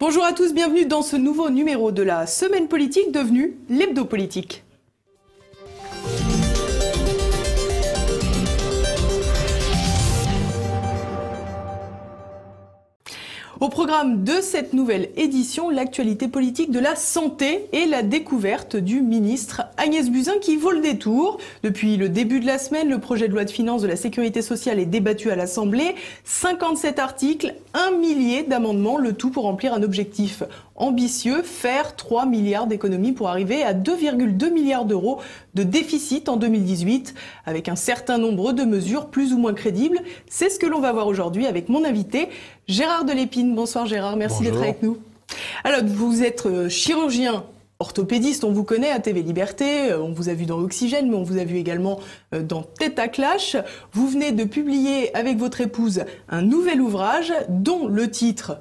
Bonjour à tous, bienvenue dans ce nouveau numéro de la Semaine Politique devenue l'Hebdo Politique. Au programme de cette nouvelle édition, l'actualité politique de la santé et la découverte du ministre Agnès Buzyn qui vaut le détour. Depuis le début de la semaine, le projet de loi de finances de la sécurité sociale est débattu à l'Assemblée. 57 articles, 1 millier d'amendements, le tout pour remplir un objectif ambitieux, faire 3 milliards d'économies pour arriver à 2,2 milliards d'euros de déficit en 2018, avec un certain nombre de mesures plus ou moins crédibles. C'est ce que l'on va voir aujourd'hui avec mon invité, Gérard Delépine. Bonsoir Gérard, merci d'être avec nous. Alors, vous êtes chirurgien orthopédiste, on vous connaît à TV Liberté, on vous a vu dans Oxygène, mais on vous a vu également dans Tête à Clash. Vous venez de publier avec votre épouse un nouvel ouvrage dont le titre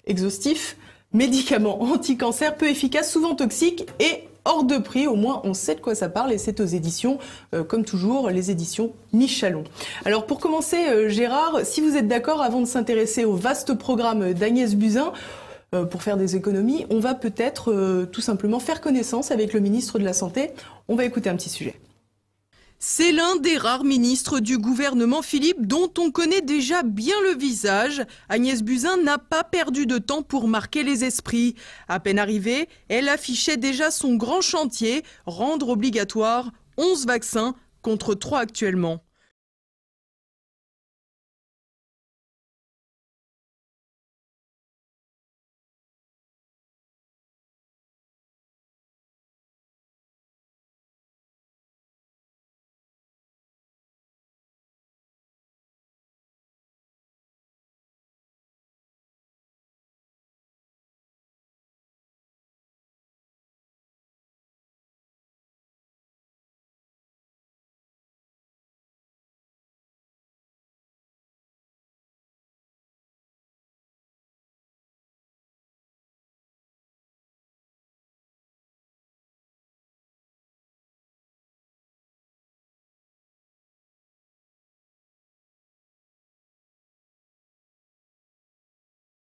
exhaustif, Médicaments anti-cancer, peu efficaces, souvent toxiques et hors de prix. Au moins, on sait de quoi ça parle et c'est aux éditions, comme toujours, les éditions Michalon. Alors, pour commencer, Gérard, si vous êtes d'accord, avant de s'intéresser au vaste programme d'Agnès Buzyn, pour faire des économies, on va peut-être tout simplement faire connaissance avec le ministre de la Santé. On va écouter un petit sujet. C'est l'un des rares ministres du gouvernement Philippe dont on connaît déjà bien le visage. Agnès Buzyn n'a pas perdu de temps pour marquer les esprits. À peine arrivée, elle affichait déjà son grand chantier, rendre obligatoire 11 vaccins contre 3 actuellement.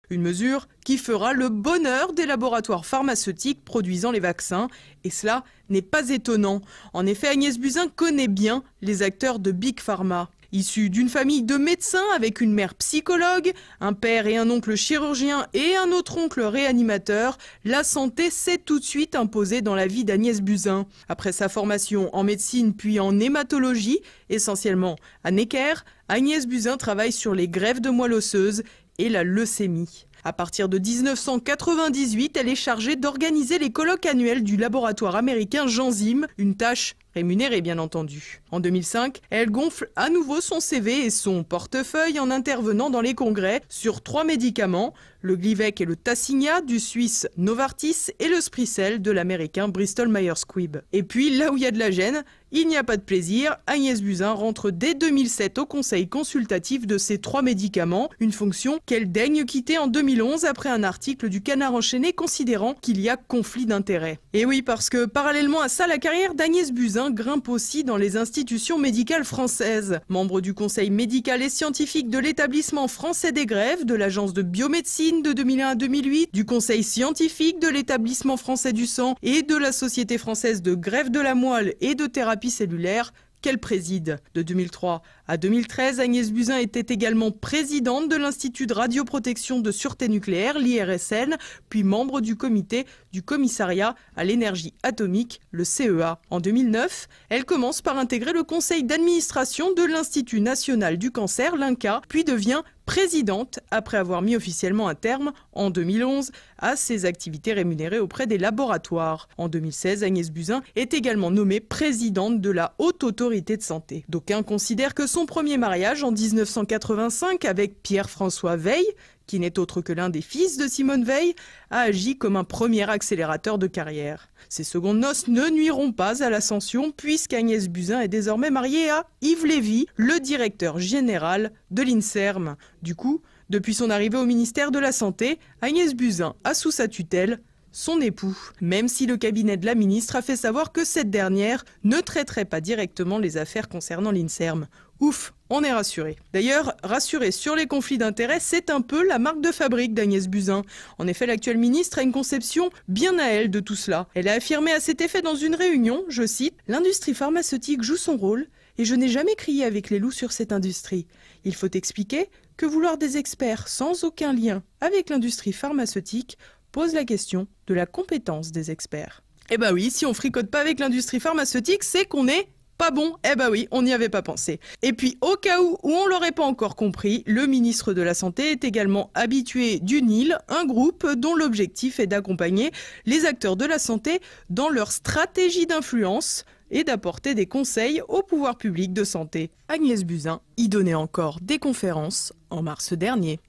Une mesure qui fera le bonheur des laboratoires pharmaceutiques produisant les vaccins. Et cela n'est pas étonnant. En effet, Agnès Buzyn connaît bien les acteurs de Big Pharma. Issue d'une famille de médecins avec une mère psychologue, un père et un oncle chirurgien et un autre oncle réanimateur, la santé s'est tout de suite imposée dans la vie d'Agnès Buzyn. Après sa formation en médecine puis en hématologie, essentiellement à Necker, Agnès Buzyn travaille sur les greffes de moelle osseuse et la leucémie. À partir de 1998, elle est chargée d'organiser les colloques annuels du laboratoire américain Genzyme, une tâche rémunérée bien entendu. En 2005, elle gonfle à nouveau son CV et son portefeuille en intervenant dans les congrès sur 3 médicaments, le Glivec et le Tasigna du Suisse Novartis et le Spricel de l'américain Bristol Myers Squibb. Et puis, là où il y a de la gêne, il n'y a pas de plaisir, Agnès Buzyn rentre dès 2007 au conseil consultatif de ces 3 médicaments, une fonction qu'elle daigne quitter en 2011 après un article du Canard enchaîné considérant qu'il y a conflit d'intérêts. Et oui, parce que parallèlement à ça, la carrière d'Agnès Buzyn grimpe aussi dans les institutions médicales françaises. Membre du conseil médical et scientifique de l'établissement français des greffes, de l'agence de biomédecine de 2001 à 2008, du conseil scientifique de l'établissement français du sang et de la société française de greffe de la moelle et de thérapie cellulaire qu'elle préside. De 2003 à 2013, Agnès Buzyn était également présidente de l'Institut de radioprotection de sûreté nucléaire, l'IRSN, puis membre du comité du commissariat à l'énergie atomique, le CEA. En 2009, elle commence par intégrer le conseil d'administration de l'Institut national du cancer, l'INCa, puis devient présidente après avoir mis officiellement un terme, en 2011, à ses activités rémunérées auprès des laboratoires. En 2016, Agnès Buzyn est également nommée présidente de la Haute Autorité de Santé. D'aucuns considèrent que son premier mariage en 1985 avec Pierre-François Veil, qui n'est autre que l'un des fils de Simone Veil, a agi comme un premier accélérateur de carrière. Ces secondes noces ne nuiront pas à l'ascension puisqu'Agnès Buzyn est désormais mariée à Yves Lévy, le directeur général de l'INSERM. Du coup, depuis son arrivée au ministère de la Santé, Agnès Buzyn a sous sa tutelle son époux, même si le cabinet de la ministre a fait savoir que cette dernière ne traiterait pas directement les affaires concernant l'INSERM. Ouf, on est rassuré. D'ailleurs, rassuré sur les conflits d'intérêts, c'est un peu la marque de fabrique d'Agnès Buzyn. En effet, l'actuelle ministre a une conception bien à elle de tout cela. Elle a affirmé à cet effet dans une réunion, je cite, « L'industrie pharmaceutique joue son rôle et je n'ai jamais crié avec les loups sur cette industrie. Il faut expliquer que vouloir des experts sans aucun lien avec l'industrie pharmaceutique pose la question de la compétence des experts. » Eh ben oui, si on fricote pas avec l'industrie pharmaceutique, c'est qu'on est pas bon. Eh ben oui, on n'y avait pas pensé. Et puis, au cas où on l'aurait pas encore compris, le ministre de la Santé est également habitué du NIL, un groupe dont l'objectif est d'accompagner les acteurs de la santé dans leur stratégie d'influence et d'apporter des conseils au pouvoir public de santé. Agnès Buzyn y donnait encore des conférences en mars dernier.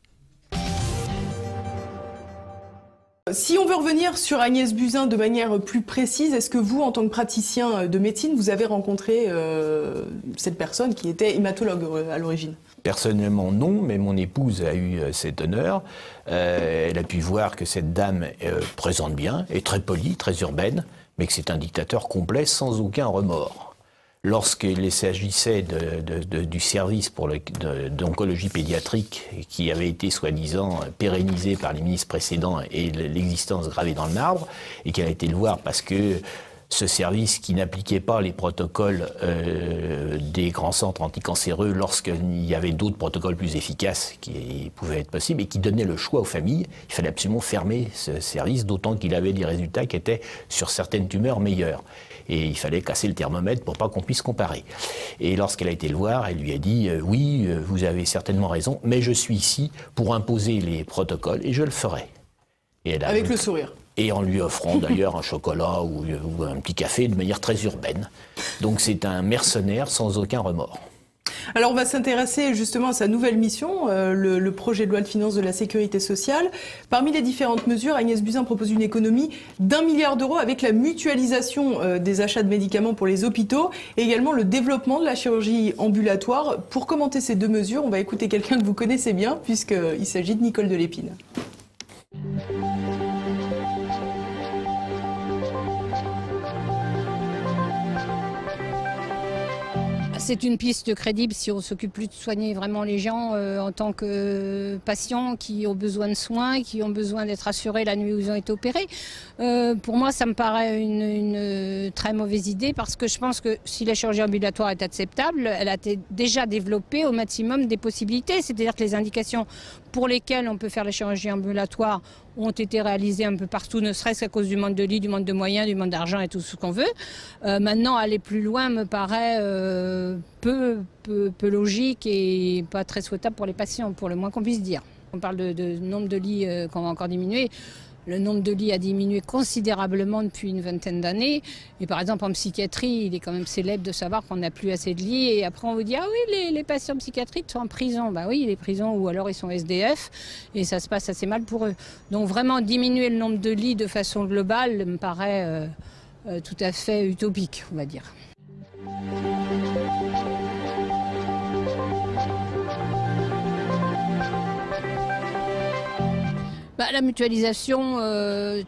Si on veut revenir sur Agnès Buzyn de manière plus précise, est-ce que vous, en tant que praticien de médecine, vous avez rencontré cette personne qui était hématologue à l'origine? Personnellement, non, mais mon épouse a eu cet honneur. Elle a pu voir que cette dame présente bien, est très polie, très urbaine, mais que c'est un dictateur complet sans aucun remords. Lorsqu'il s'agissait du service d'oncologie pédiatrique qui avait été soi-disant pérennisé par les ministres précédents et l'existence gravée dans le marbre, et qu'elle a été le voir parce que ce service qui n'appliquait pas les protocoles des grands centres anticancéreux lorsqu'il y avait d'autres protocoles plus efficaces qui pouvaient être possibles et qui donnaient le choix aux familles, il fallait absolument fermer ce service, d'autant qu'il avait des résultats qui étaient sur certaines tumeurs meilleurs. Et il fallait casser le thermomètre pour pas qu'on puisse comparer. Et lorsqu'elle a été le voir, elle lui a dit « Oui, vous avez certainement raison, mais je suis ici pour imposer les protocoles et je le ferai. » Avec le sourire. Et en lui offrant d'ailleurs un chocolat ou un petit café de manière très urbaine. Donc c'est un mercenaire sans aucun remords. Alors on va s'intéresser justement à sa nouvelle mission, le projet de loi de finances de la sécurité sociale. Parmi les différentes mesures, Agnès Buzyn propose une économie d'1 milliard d'euros avec la mutualisation des achats de médicaments pour les hôpitaux et également le développement de la chirurgie ambulatoire. Pour commenter ces deux mesures, on va écouter quelqu'un que vous connaissez bien puisqu'il s'agit de Nicole Delépine. C'est une piste crédible si on s'occupe plus de soigner vraiment les gens en tant que patients qui ont besoin de soins, qui ont besoin d'être assurés la nuit où ils ont été opérés. Pour moi, ça me paraît une très mauvaise idée parce que je pense que si la chirurgie ambulatoire est acceptable, elle a été déjà développée au maximum des possibilités. C'est-à-dire que les indications pour lesquelles on peut faire la chirurgie ambulatoire ont été réalisées un peu partout, ne serait-ce qu'à cause du manque de lits, du manque de moyens, du manque d'argent et tout ce qu'on veut. Maintenant, aller plus loin me paraît peu logique et pas très souhaitable pour les patients, pour le moins qu'on puisse dire. On parle de nombre de lits qu'on va encore diminuer. Le nombre de lits a diminué considérablement depuis une vingtaine d'années. Et par exemple, en psychiatrie, il est quand même célèbre de savoir qu'on n'a plus assez de lits. Et après, on vous dit « Ah oui, les patients psychiatriques sont en prison. » Bah oui, les prisons, ou alors ils sont SDF. Et ça se passe assez mal pour eux. Donc vraiment, diminuer le nombre de lits de façon globale me paraît tout à fait utopique, on va dire. La mutualisation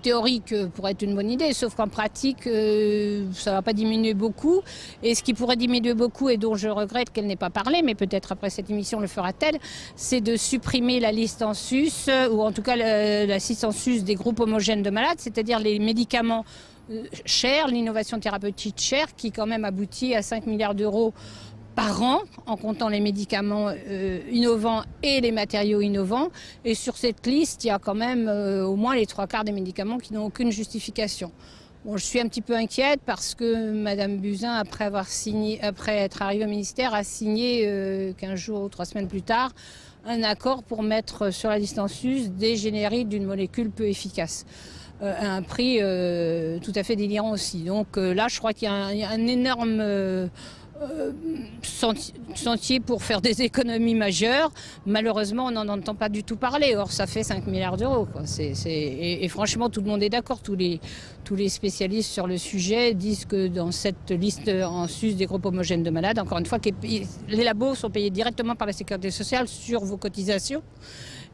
théorique pourrait être une bonne idée, sauf qu'en pratique, ça ne va pas diminuer beaucoup. Et ce qui pourrait diminuer beaucoup, et dont je regrette qu'elle n'ait pas parlé, mais peut-être après cette émission le fera-t-elle, c'est de supprimer la liste en sus, ou en tout cas la liste en sus des groupes homogènes de malades, c'est-à-dire les médicaments chers, l'innovation thérapeutique chère, qui quand même aboutit à 5 milliards d'euros par an, en comptant les médicaments innovants et les matériaux innovants. Et sur cette liste, il y a quand même au moins les 3/4 des médicaments qui n'ont aucune justification. Bon, je suis un petit peu inquiète parce que Madame Buzyn, après être arrivée au ministère, a signé 15 jours ou 3 semaines plus tard un accord pour mettre sur la liste en sus des génériques d'une molécule peu efficace. À un prix tout à fait délirant aussi. Donc là, je crois qu'il y a un énorme sentier pour faire des économies majeures. Malheureusement, on n'en entend pas du tout parler. Or, ça fait 5 milliards d'euros. Et franchement, tout le monde est d'accord. Tous les spécialistes sur le sujet disent que dans cette liste en sus des groupes homogènes de malades, encore une fois, les labos sont payés directement par la sécurité sociale sur vos cotisations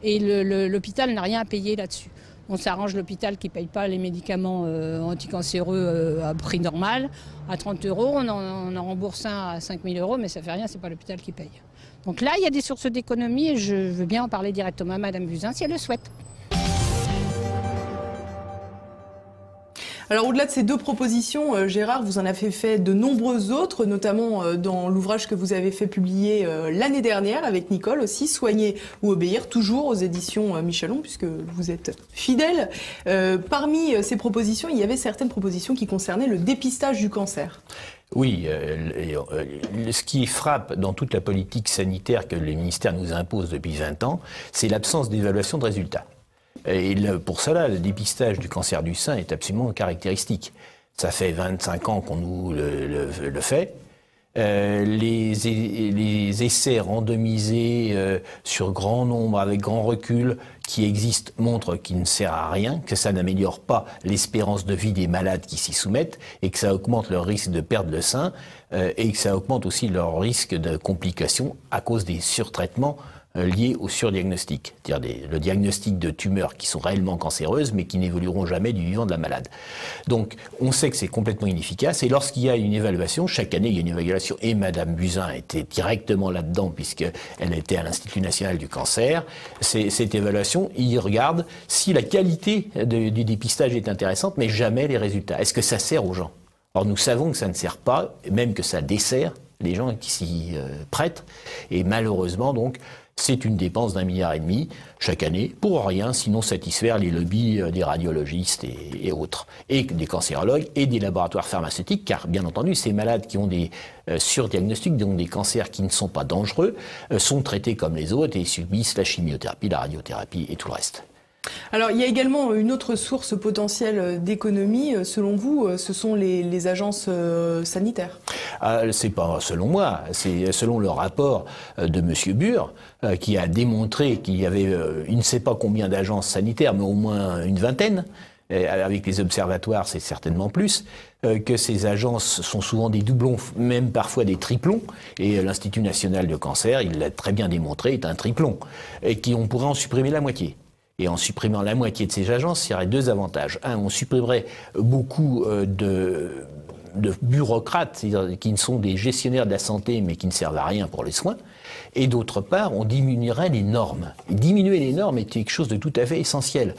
et l'hôpital n'a rien à payer là-dessus. On s'arrange l'hôpital qui ne paye pas les médicaments anticancéreux à prix normal, à 30 €. On en rembourse un à 5 000 €, mais ça ne fait rien, ce n'est pas l'hôpital qui paye. Donc là, il y a des sources d'économie et je veux bien en parler directement à Madame Buzyn si elle le souhaite. Alors au-delà de ces 2 propositions, Gérard, vous en avez fait de nombreuses autres, notamment dans l'ouvrage que vous avez fait publier l'année dernière avec Nicole aussi, Soigner ou obéir, toujours aux éditions Michelon, puisque vous êtes fidèle. Parmi ces propositions, il y avait certaines propositions qui concernaient le dépistage du cancer. Oui, ce qui frappe dans toute la politique sanitaire que le ministère nous impose depuis 20 ans, c'est l'absence d'évaluation de résultats. Et pour cela, le dépistage du cancer du sein est absolument caractéristique. Ça fait 25 ans qu'on nous le fait. Les essais randomisés sur grand nombre, avec grand recul, qui existent, montrent qu'il ne sert à rien, que ça n'améliore pas l'espérance de vie des malades qui s'y soumettent, et que ça augmente leur risque de perdre le sein, et que ça augmente aussi leur risque de complications à cause des surtraitements liés au surdiagnostic, c'est-à-dire le diagnostic de tumeurs qui sont réellement cancéreuses mais qui n'évolueront jamais du vivant de la malade. Donc on sait que c'est complètement inefficace et lorsqu'il y a une évaluation, chaque année il y a une évaluation et Madame Buzyn était directement là-dedans puisqu'elle était à l'Institut National du Cancer. Cette évaluation, il regarde si la qualité du dépistage est intéressante mais jamais les résultats. Est-ce que ça sert aux gens? Or nous savons que ça ne sert pas, même que ça dessert les gens qui s'y prêtent et malheureusement donc c'est une dépense d'1,5 milliard chaque année, pour rien, sinon satisfaire les lobbies des radiologistes et autres, et des cancérologues et des laboratoires pharmaceutiques, car bien entendu, ces malades qui ont des surdiagnostics, donc des cancers qui ne sont pas dangereux, sont traités comme les autres et subissent la chimiothérapie, la radiothérapie et tout le reste. Alors, il y a également une autre source potentielle d'économie. Selon vous, ce sont les agences sanitaires. C'est pas selon moi, c'est selon le rapport de M. Bure, qui a démontré qu'il y avait, il ne sait pas combien d'agences sanitaires, mais au moins une vingtaine. Avec les observatoires, c'est certainement plus, que ces agences sont souvent des doublons, même parfois des triplons, et l'Institut National du Cancer, il l'a très bien démontré, est un triplon, et on pourrait en supprimer la moitié. Et en supprimant la moitié de ces agences, il y aurait 2 avantages. Un, on supprimerait beaucoup de bureaucrates, qui ne sont des gestionnaires de la santé, mais qui ne servent à rien pour les soins. Et d'autre part, on diminuerait les normes. Et diminuer les normes est quelque chose de tout à fait essentiel.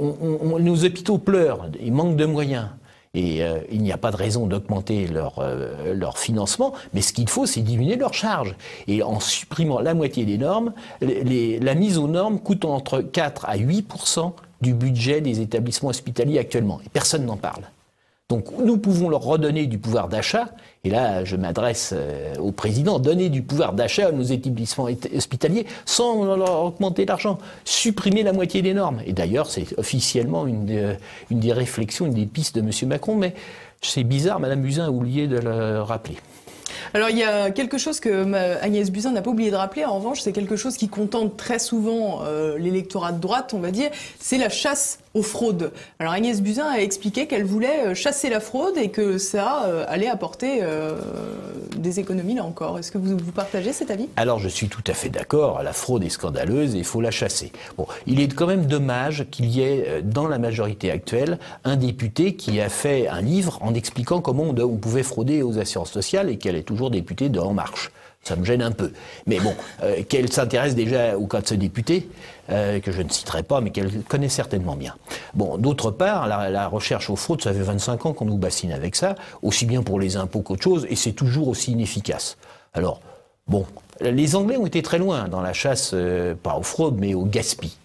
Nos hôpitaux pleurent, ils manquent de moyens. Et il n'y a pas de raison d'augmenter leur financement, mais ce qu'il faut, c'est diminuer leurs charges. Et en supprimant la moitié des normes, la mise aux normes coûte entre 4 à 8% du budget des établissements hospitaliers actuellement. Et personne n'en parle. Donc nous pouvons leur redonner du pouvoir d'achat, et là je m'adresse au président, donner du pouvoir d'achat à nos établissements hospitaliers sans leur augmenter l'argent, supprimer la moitié des normes. Et d'ailleurs c'est officiellement une des réflexions, une des pistes de M. Macron, mais c'est bizarre, Mme Buzyn a oublié de le rappeler. Alors il y a quelque chose que Agnès Buzyn n'a pas oublié de rappeler, en revanche c'est quelque chose qui contente très souvent l'électorat de droite, on va dire, c'est la chasse aux fraudes. Alors Agnès Buzyn a expliqué qu'elle voulait chasser la fraude et que ça allait apporter des économies là encore. Est-ce que vous partagez cet avis? Alors je suis tout à fait d'accord, la fraude est scandaleuse et il faut la chasser. Bon, il est quand même dommage qu'il y ait dans la majorité actuelle un député qui a fait un livre en expliquant comment on pouvait frauder aux assurances sociales et qu'elle est toujours députée de En Marche. Ça me gêne un peu. Mais bon, qu'elle s'intéresse déjà au cas de ce député, que je ne citerai pas, mais qu'elle connaît certainement bien. Bon, d'autre part, la recherche aux fraudes, ça fait 25 ans qu'on nous bassine avec ça, aussi bien pour les impôts qu'autre chose, et c'est toujours aussi inefficace. Alors, bon, les Anglais ont été très loin dans la chasse, pas aux fraudes, mais au gaspillage.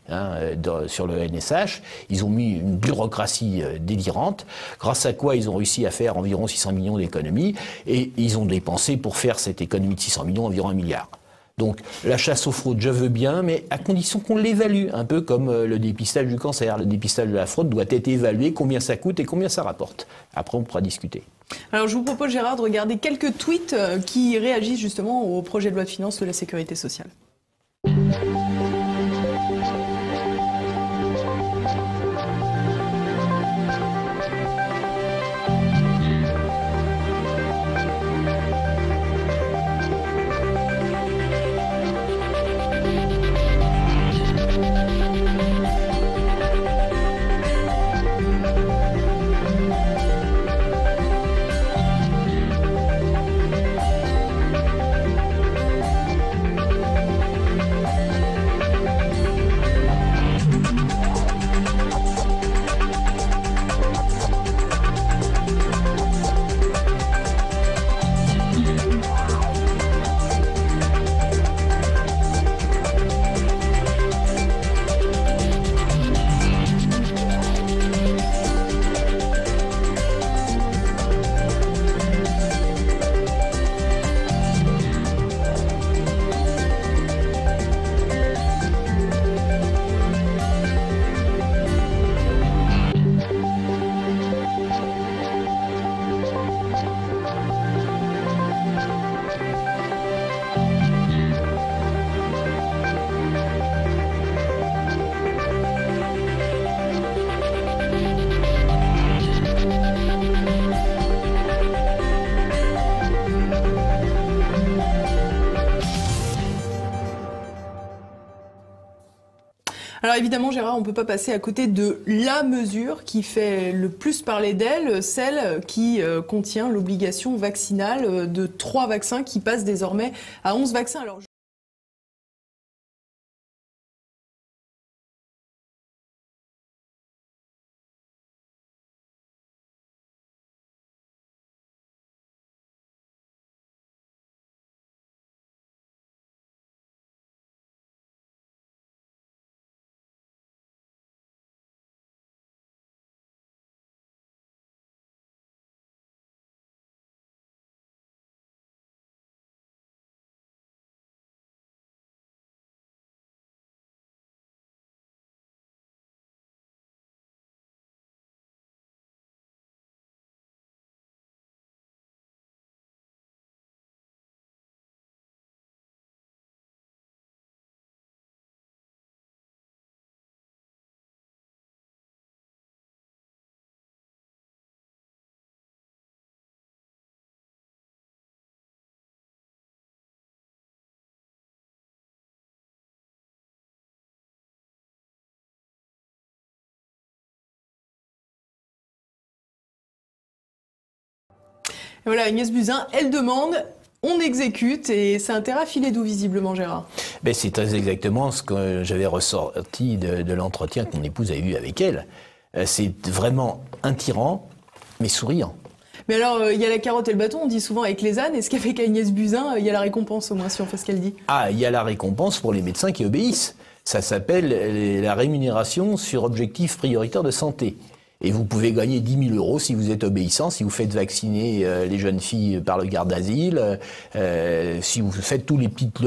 Sur le NSH, ils ont mis une bureaucratie délirante, grâce à quoi ils ont réussi à faire environ 600 millions d'économies, et ils ont dépensé pour faire cette économie de 600 millions environ 1 milliard. Donc la chasse aux fraudes, je veux bien, mais à condition qu'on l'évalue, un peu comme le dépistage du cancer. Le dépistage de la fraude doit être évalué, combien ça coûte et combien ça rapporte. Après, on pourra discuter. Alors je vous propose, Gérard, de regarder quelques tweets qui réagissent justement au projet de loi de finances de la sécurité sociale. Alors évidemment, Gérard, on ne peut pas passer à côté de la mesure qui fait le plus parler d'elle, celle qui contient l'obligation vaccinale de 3 vaccins qui passe désormais à 11 vaccins. Alors, voilà, Agnès Buzyn, elle demande, on exécute, et c'est un terrain filé d'où visiblement, Gérard? Ben, c'est très exactement ce que j'avais ressorti de l'entretien que mon épouse a eu avec elle. C'est vraiment un tyran, mais souriant. Mais alors, il y a la carotte et le bâton, on dit souvent avec les ânes. Est-ce qu'avec Agnès Buzyn, il y a la récompense au moins, si on fait ce qu'elle dit? Ah, il y a la récompense pour les médecins qui obéissent. Ça s'appelle la rémunération sur objectif prioritaire de santé. Et vous pouvez gagner 10 000 € si vous êtes obéissant, si vous faites vacciner les jeunes filles par le garde d'asile, si vous faites tous les petites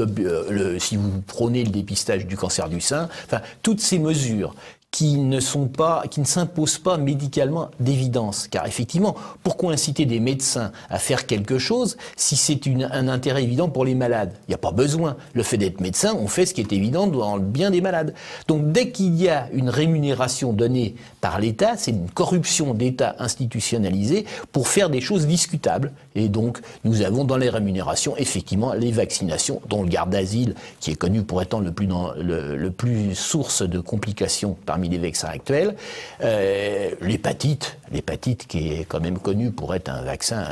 si vous prônez le dépistage du cancer du sein, enfin toutes ces mesures qui ne s'imposent pas médicalement d'évidence. Car effectivement, pourquoi inciter des médecins à faire quelque chose si c'est un intérêt évident pour les malades? Il n'y a pas besoin. Le fait d'être médecin, on fait ce qui est évident dans le bien des malades. Donc dès qu'il y a une rémunération donnée par l'État, c'est une corruption d'État institutionnalisée pour faire des choses discutables. Et donc nous avons dans les rémunérations effectivement les vaccinations, dont le garde d'asile, qui est connu pour être le plus source de complications parmi les vaccins actuels, l'hépatite qui est quand même connue pour être un vaccin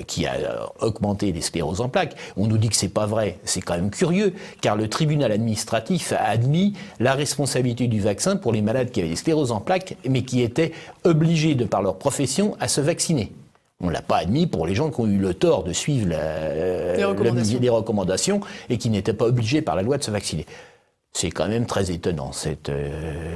qui a augmenté les scléroses en plaques. On nous dit que c'est pas vrai, c'est quand même curieux, car le tribunal administratif a admis la responsabilité du vaccin pour les malades qui avaient des scléroses en plaques, mais qui étaient obligés de par leur profession à se vacciner. On ne l'a pas admis pour les gens qui ont eu le tort de suivre les recommandations et qui n'étaient pas obligés par la loi de se vacciner. C'est quand même très étonnant, cette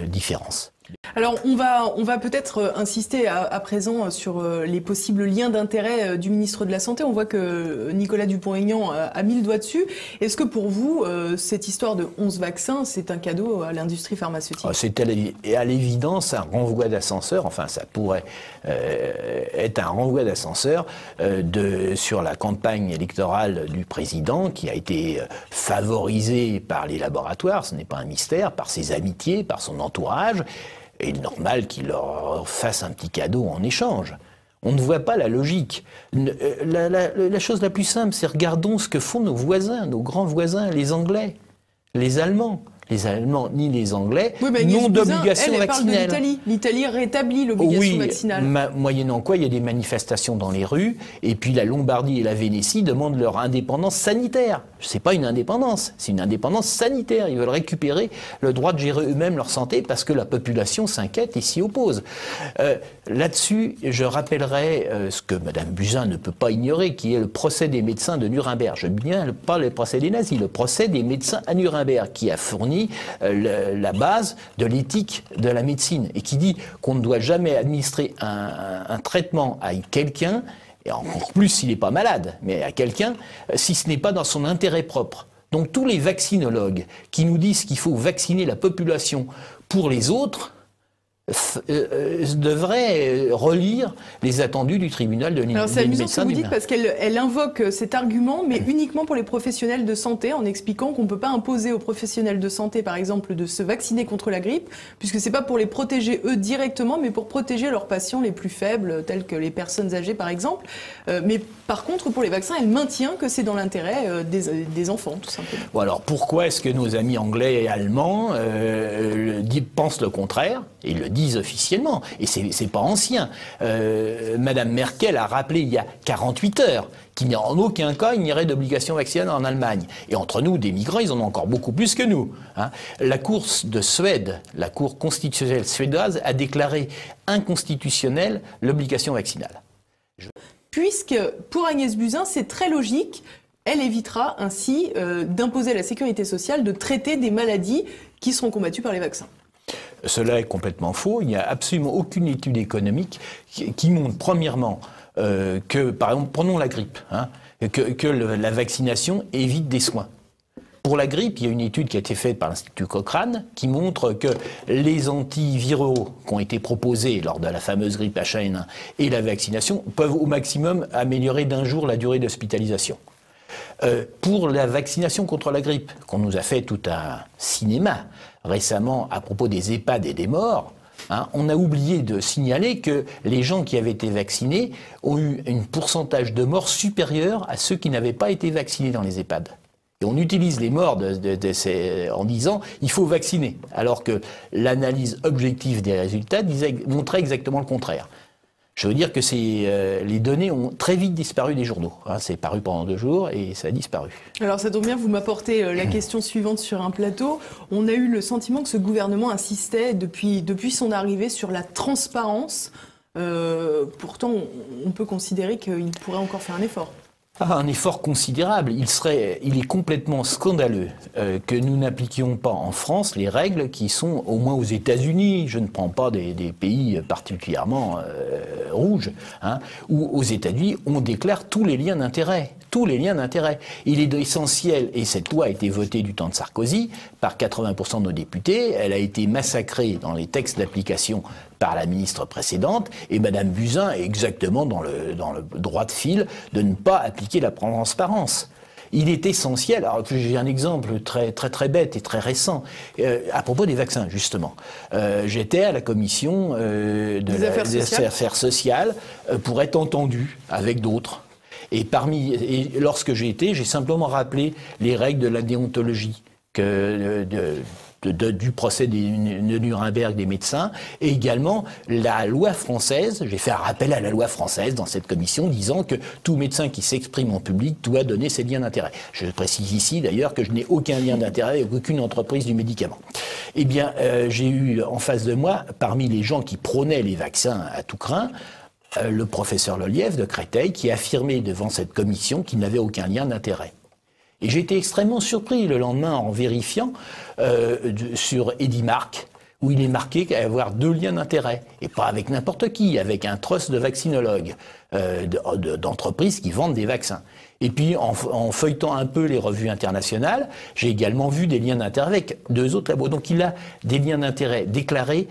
différence. Alors, on va peut-être insister à présent sur les possibles liens d'intérêt du ministre de la Santé. On voit que Nicolas Dupont-Aignan a mis le doigt dessus. Est-ce que pour vous, cette histoire de 11 vaccins, c'est un cadeau à l'industrie pharmaceutique? C'est à l'évidence un renvoi d'ascenseur, enfin ça pourrait être un renvoi d'ascenseur sur la campagne électorale du président qui a été favorisée par les laboratoires, ce n'est pas un mystère, par ses amitiés, par son entourage. Et normal qu'il leur fasse un petit cadeau en échange. On ne voit pas la logique. La chose la plus simple, c'est regardons ce que font nos voisins, nos grands voisins, les Anglais, les Allemands. Les Allemands ni les Anglais n'ont d'obligation vaccinale. Elle parle de l'Italie rétablit l'obligation vaccinale. Moyennant quoi, il y a des manifestations dans les rues, et puis la Lombardie et la Vénétie demandent leur indépendance sanitaire. C'est pas une indépendance, c'est une indépendance sanitaire. Ils veulent récupérer le droit de gérer eux-mêmes leur santé parce que la population s'inquiète et s'y oppose. Là-dessus, je rappellerai ce que Mme Buzyn ne peut pas ignorer, qui est le procès des médecins de Nuremberg. Je veux bien pas le procès des nazis, le procès des médecins à Nuremberg, qui a fourni la base de l'éthique de la médecine et qui dit qu'on ne doit jamais administrer un traitement à quelqu'un, et encore plus s'il n'est pas malade, mais à quelqu'un, si ce n'est pas dans son intérêt propre. Donc tous les vaccinologues qui nous disent qu'il faut vacciner la population pour les autres devrait relire les attendus du tribunal de Alors c'est amusant ce que vous dites parce qu'elle invoque cet argument, mais uniquement pour les professionnels de santé, en expliquant qu'on ne peut pas imposer aux professionnels de santé, par exemple, de se vacciner contre la grippe, puisque c'est pas pour les protéger eux directement, mais pour protéger leurs patients les plus faibles, tels que les personnes âgées, par exemple. Mais par contre, pour les vaccins, elle maintient que c'est dans l'intérêt des enfants, tout simplement. Bon, alors pourquoi est-ce que nos amis anglais et allemands pensent le contraire? Et ils le disent officiellement, et c'est pas ancien. Madame Merkel a rappelé il y a 48 heures qu'il n'y a en aucun cas il n'y aurait d'obligation vaccinale en Allemagne. Et entre nous, des migrants, ils en ont encore beaucoup plus que nous. Hein. La Cour de Suède, la Cour constitutionnelle suédoise, a déclaré inconstitutionnelle l'obligation vaccinale. Puisque pour Agnès Buzyn, c'est très logique, elle évitera ainsi d'imposer à la sécurité sociale de traiter des maladies qui seront combattues par les vaccins. Cela est complètement faux. Il n'y a absolument aucune étude économique qui montre, premièrement, que, par exemple, prenons la grippe, hein, que la vaccination évite des soins. Pour la grippe, il y a une étude qui a été faite par l'Institut Cochrane qui montre que les antiviraux qui ont été proposés lors de la fameuse grippe H1N1 et la vaccination peuvent au maximum améliorer d'un jour la durée d'hospitalisation. Pour la vaccination contre la grippe, qu'on nous a fait tout un cinéma récemment à propos des EHPAD et des morts, hein, on a oublié de signaler que les gens qui avaient été vaccinés ont eu un pourcentage de morts supérieur à ceux qui n'avaient pas été vaccinés dans les EHPAD. Et on utilise les morts en disant il faut vacciner, alors que l'analyse objective des résultats montrait exactement le contraire. Je veux dire que les données ont très vite disparu des journaux. Hein, c'est paru pendant 2 jours et ça a disparu. Alors ça tombe bien, vous m'apportez la question suivante sur un plateau. On a eu le sentiment que ce gouvernement insistait depuis son arrivée sur la transparence. Pourtant, on peut considérer qu'il pourrait encore faire un effort. Un effort considérable. Il est complètement scandaleux que nous n'appliquions pas en France les règles qui sont au moins aux États-Unis. Je ne prends pas des pays particulièrement rouges, hein, où aux États-Unis on déclare tous les liens d'intérêt. Tous les liens d'intérêt. Il est essentiel, et cette loi a été votée du temps de Sarkozy par 80% de nos députés. Elle a été massacrée dans les textes d'application par la ministre précédente, et Madame Buzyn est exactement dans le droit de fil de ne pas appliquer la transparence. Il est essentiel, alors j'ai un exemple très bête et très récent, à propos des vaccins, justement. J'étais à la commission des affaires sociales pour être entendu avec d'autres. Et lorsque j'ai été, j'ai simplement rappelé les règles de la déontologie du procès de Nuremberg des médecins, et également la loi française. J'ai fait un rappel à la loi française dans cette commission disant que tout médecin qui s'exprime en public doit donner ses liens d'intérêt. Je précise ici d'ailleurs que je n'ai aucun lien d'intérêt avec aucune entreprise du médicament. Eh bien, j'ai eu en face de moi, parmi les gens qui prônaient les vaccins à tout crin, le professeur Lelièvre de Créteil qui affirmait devant cette commission qu'il n'avait aucun lien d'intérêt. Et j'ai été extrêmement surpris le lendemain en vérifiant sur Edimark, où il est marqué qu'il y a avoir 2 liens d'intérêt. Et pas avec n'importe qui, avec un trust de vaccinologues, d'entreprises qui vendent des vaccins. Et puis, en feuilletant un peu les revues internationales, j'ai également vu des liens d'intérêt avec 2 autres labos. Donc il a des liens d'intérêt déclarés,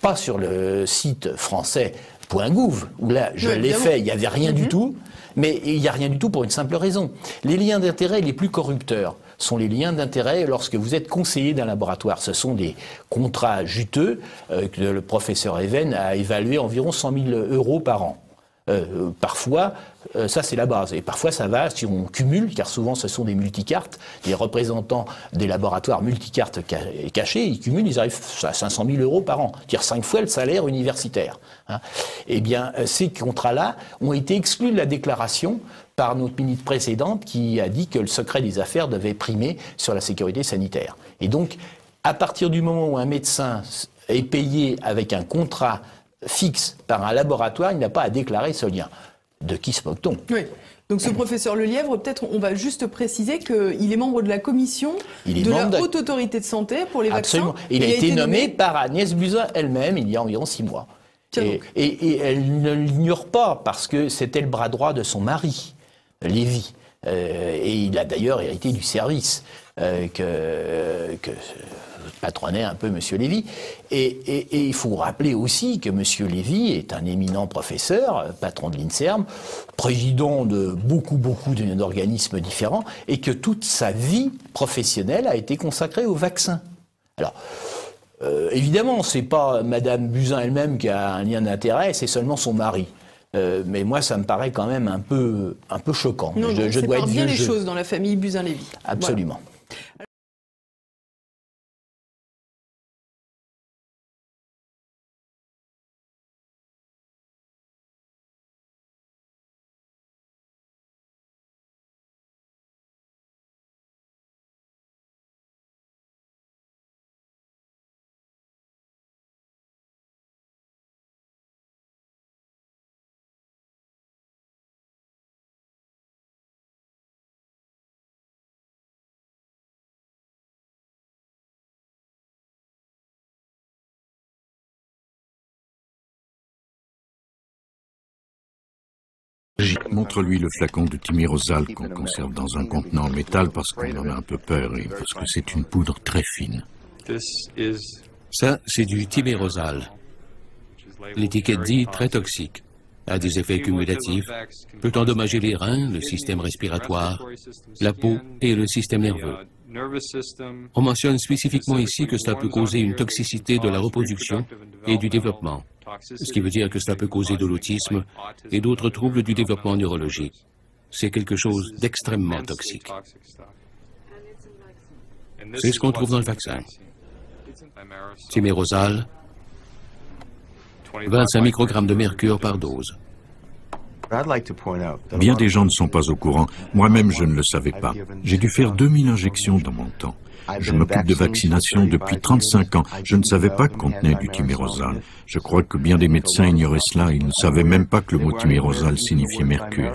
pas sur le site français .gouv, où là, je l'ai fait, il n'y avait rien du tout. Mais il n'y a rien du tout pour une simple raison. Les liens d'intérêt les plus corrupteurs sont les liens d'intérêt lorsque vous êtes conseiller d'un laboratoire. Ce sont des contrats juteux que le professeur Even a évalué environ 100 000 € par an. Parfois, ça c'est la base. Et parfois ça va, si on cumule, car souvent ce sont des multicartes, les représentants des laboratoires multicartes cachés, ils cumulent, ils arrivent à 500 000 € par an, c'est-à-dire 5 fois le salaire universitaire. Hein. Eh bien, ces contrats-là ont été exclus de la déclaration par notre ministre précédente qui a dit que le secret des affaires devait primer sur la sécurité sanitaire. Et donc, à partir du moment où un médecin est payé avec un contrat fixe par un laboratoire, il n'a pas à déclarer ce lien. De qui se moque-t-on ? Oui. Donc ce professeur Lelièvre, peut-être on va juste préciser qu'il est membre de la commission de la Haute Autorité de Santé pour les Absolument. vaccins. Il a été nommé par Agnès Buzyn elle-même il y a environ 6 mois. Et elle ne l'ignore pas parce que c'était le bras droit de son mari, Lévy. Et il a d'ailleurs hérité du service. que patronnait un peu M. Lévy. Et il faut rappeler aussi que M. Lévy est un éminent professeur, patron de l'INSERM, président de beaucoup d'organismes différents, et que toute sa vie professionnelle a été consacrée au vaccin. Alors, évidemment, c'est pas Madame Buzyn elle-même qui a un lien d'intérêt, c'est seulement son mari. Mais moi, ça me paraît quand même un peu choquant. Non, je dois être bien les vieux choses dans la famille Buzyn-Lévy. Absolument. Voilà. Montre-lui le flacon de thimerosal qu'on conserve dans un contenant en métal parce qu'on en a un peu peur et parce que c'est une poudre très fine. Ça, c'est du thimerosal. L'étiquette dit très toxique, a des effets cumulatifs, peut endommager les reins, le système respiratoire, la peau et le système nerveux. On mentionne spécifiquement ici que cela peut causer une toxicité de la reproduction et du développement, ce qui veut dire que cela peut causer de l'autisme et d'autres troubles du développement neurologique. C'est quelque chose d'extrêmement toxique. C'est ce qu'on trouve dans le vaccin. Thimerosal, 25 microgrammes de mercure par dose. Bien des gens ne sont pas au courant. Moi-même, je ne le savais pas. J'ai dû faire 2000 injections dans mon temps. Je m'occupe de vaccination depuis 35 ans. Je ne savais pas que contenait du thimerosal. Je crois que bien des médecins ignoraient cela. Ils ne savaient même pas que le mot thimerosal signifiait mercure.